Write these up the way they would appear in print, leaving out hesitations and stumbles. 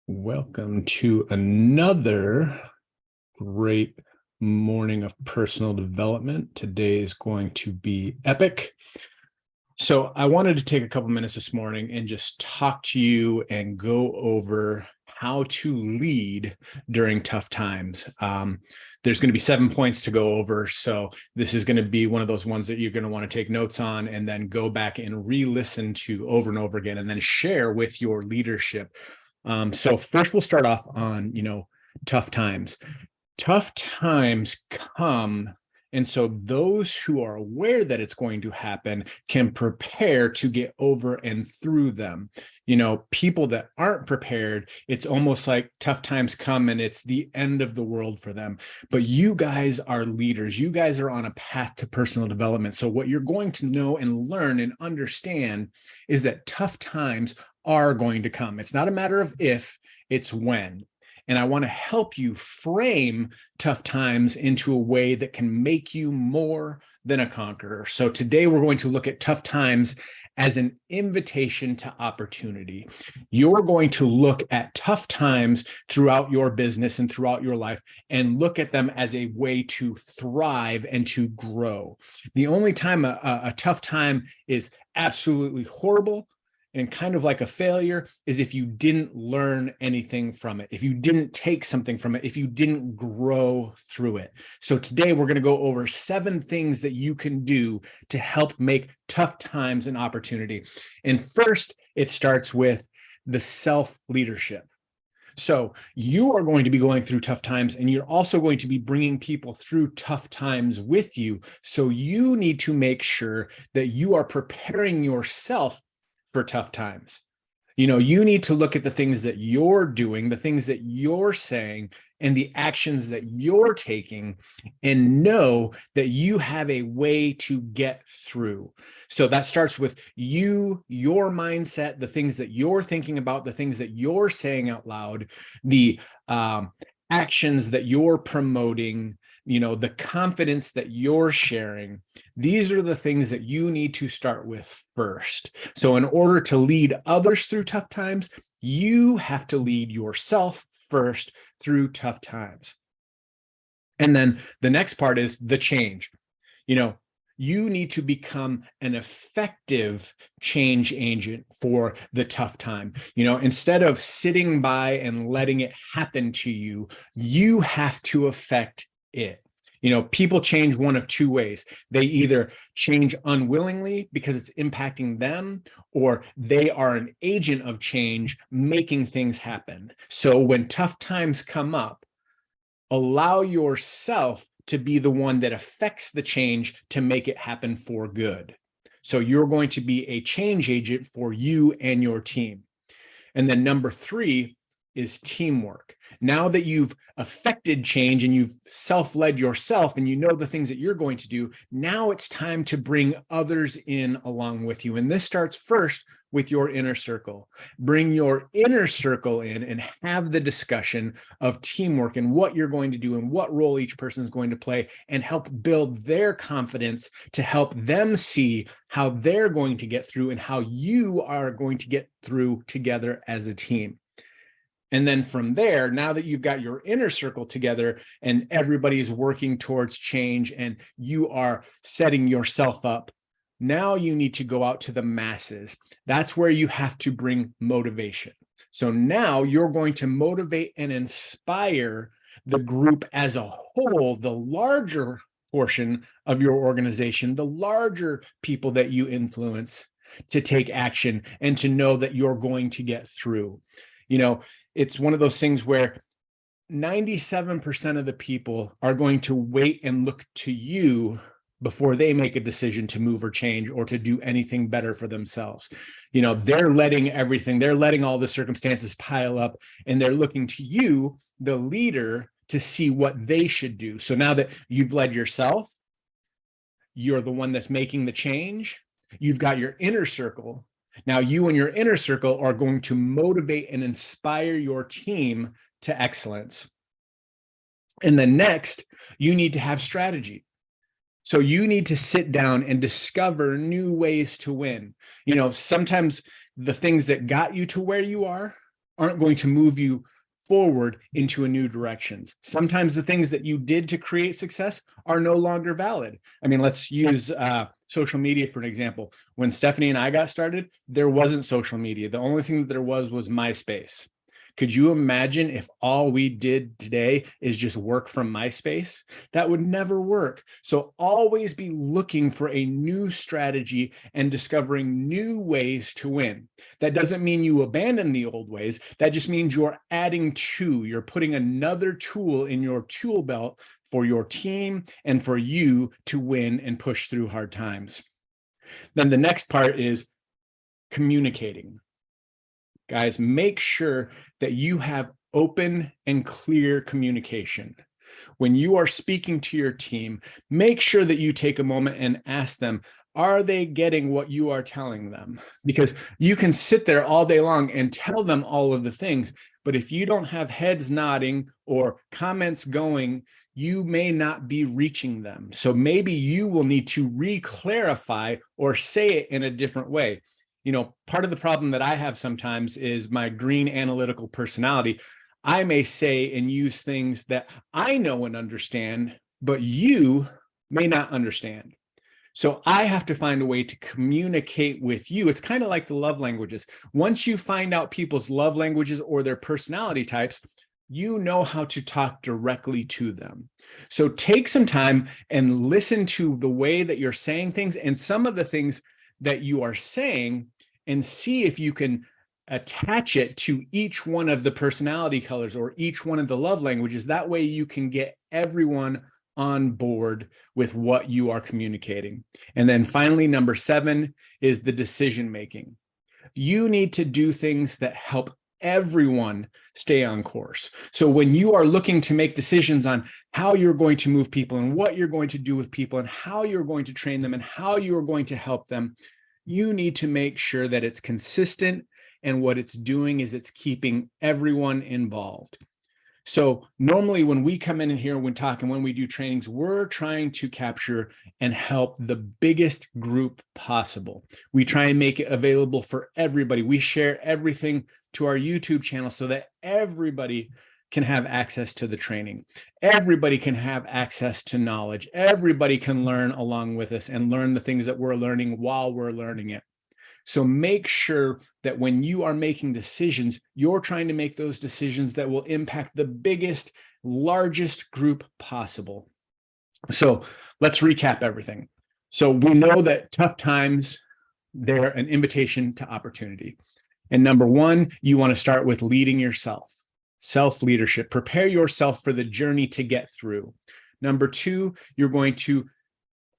Welcome to another great morning of personal development. Today is going to be epic. So I wanted to take a couple minutes this morning and just talk to you and go over how to lead during tough times. There's going to be 7 points to go over. So this is going to be one of those ones that you're going to want to take notes on and then go back and re-listen to over and over again and then share with your leadership. So first we'll start off on, tough times. Tough times come, and so those who are aware that it's going to happen can prepare to get over and through them. People that aren't prepared, it's almost like tough times come and it's the end of the world for them. But you guys are leaders. You guys are on a path to personal development. So what you're going to know and learn and understand is that tough times are going to come. It's not a matter of if, it's when. And I want to help you frame tough times into a way that can make you more than a conqueror. So today we're going to look at tough times as an invitation to opportunity. You're going to look at tough times throughout your business and throughout your life and look at them as a way to thrive and to grow. The only time a tough time is absolutely horrible and kind of like a failure is if you didn't learn anything from it, if you didn't take something from it, if you didn't grow through it. So today we're going to go over 7 things that you can do to help make tough times an opportunity. And first, it starts with the self-leadership. So you are going to be going through tough times, and you're also going to be bringing people through tough times with you. So you need to make sure that you are preparing yourself for tough times. You need to look at the things that you're doing, the things that you're saying, and the actions that you're taking, and know that you have a way to get through. So that starts with you, your mindset, the things that you're thinking about, the things that you're saying out loud, the actions that you're promoting, the confidence that you're sharing. These are the things that you need to start with first. So in order to lead others through tough times, you have to lead yourself first through tough times. And then the next part is the change. You need to become an effective change agent for the tough time. Instead of sitting by and letting it happen to you, you have to affect it. People change one of 2 ways. They either change unwillingly because it's impacting them, or they are an agent of change making things happen. So when tough times come up, allow yourself to be the one that affects the change to make it happen for good. So you're going to be a change agent for you and your team. And then number 3 is teamwork. Now that you've affected change and you've self-led yourself and you know the things that you're going to do, now it's time to bring others in along with you. And this starts first with your inner circle. Bring your inner circle in and have the discussion of teamwork and what you're going to do and what role each person is going to play, and help build their confidence to help them see how they're going to get through and how you are going to get through together as a team. And then from there, now that you've got your inner circle together and everybody is working towards change and you are setting yourself up, now you need to go out to the masses. That's where you have to bring motivation. So now you're going to motivate and inspire the group as a whole, the larger portion of your organization, the larger people that you influence, to take action and to know that you're going to get through. It's one of those things where 97% of the people are going to wait and look to you before they make a decision to move or change or to do anything better for themselves. They're letting all the circumstances pile up, and they're looking to you, the leader, to see what they should do. So now that you've led yourself, you're the one that's making the change. You've got your inner circle. Now you and your inner circle are going to motivate and inspire your team to excellence. And then next, you need to have strategy. So you need to sit down and discover new ways to win. Sometimes the things that got you to where you are aren't going to move you forward into a new directions. Sometimes the things that you did to create success are no longer valid. I mean, let's use social media for an example. When Stephanie and I got started, there wasn't social media. The only thing that there was MySpace. Could you imagine if all we did today is just work from MySpace? That would never work. So always be looking for a new strategy and discovering new ways to win. That doesn't mean you abandon the old ways. That just means you're adding to, you're putting another tool in your tool belt for your team and for you to win and push through hard times. Then the next part is communicating. Guys, make sure that you have open and clear communication. When you are speaking to your team, make sure that you take a moment and ask them, are they getting what you are telling them? Because you can sit there all day long and tell them all of the things, but if you don't have heads nodding or comments going, you may not be reaching them. So maybe you will need to re-clarify or say it in a different way. You know, part of the problem that I have sometimes is my green analytical personality. I may say and use things that I know and understand, but you may not understand. So I have to find a way to communicate with you. It's kind of like the love languages. Once you find out people's love languages or their personality types, you know how to talk directly to them. So take some time and listen to the way that you're saying things and some of the things that you are saying, and see if you can attach it to each one of the personality colors or each one of the love languages. That way you can get everyone on board with what you are communicating. And then finally, number 7 is the decision making. You need to do things that help everyone stay on course. So when you are looking to make decisions on how you're going to move people and what you're going to do with people and how you're going to train them and how you're going to help them, you need to make sure that it's consistent, and what it's doing is it's keeping everyone involved. So normally when we come in here, when we do trainings, we're trying to capture and help the biggest group possible. We try and make it available for everybody. We share everything to our YouTube channel so that everybody can have access to the training. Everybody can have access to knowledge. Everybody can learn along with us and learn the things that we're learning while we're learning it. So make sure that when you are making decisions, you're trying to make those decisions that will impact the biggest, largest group possible. So let's recap everything. So we know that tough times, they're an invitation to opportunity. And number 1, you want to start with leading yourself. Self-leadership. Prepare yourself for the journey to get through. Number 2, you're going to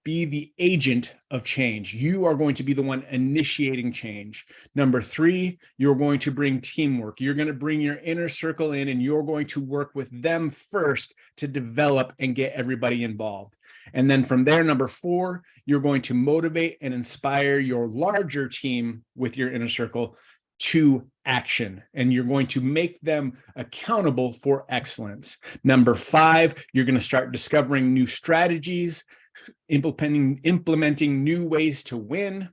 be the agent of change. You are going to be the one initiating change. Number 3, you're going to bring teamwork. You're going to bring your inner circle in and you're going to work with them first to develop and get everybody involved. And then from there, number 4, you're going to motivate and inspire your larger team with your inner circle to action, and you're going to make them accountable for excellence. Number 5, you're going to start discovering new strategies, implementing new ways to win.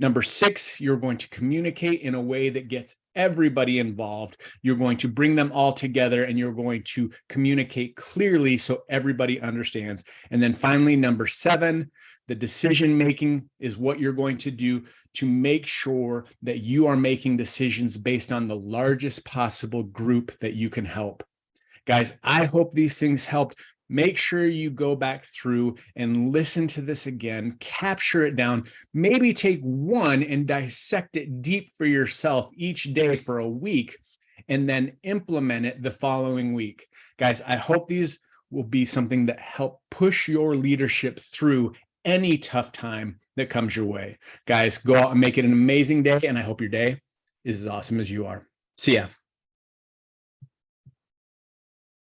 Number 6, you're going to communicate in a way that gets everybody involved. You're going to bring them all together and you're going to communicate clearly so everybody understands. And then finally, number 7, the decision making is what you're going to do to make sure that you are making decisions based on the largest possible group that you can help. Guys, I hope these things helped. Make sure you go back through and listen to this again, capture it down, maybe take one and dissect it deep for yourself each day for a week, and then implement it the following week. Guys, I hope these will be something that help push your leadership through any tough time that comes your way. Guys, go out and make it an amazing day, and I hope your day is as awesome as you are. See ya.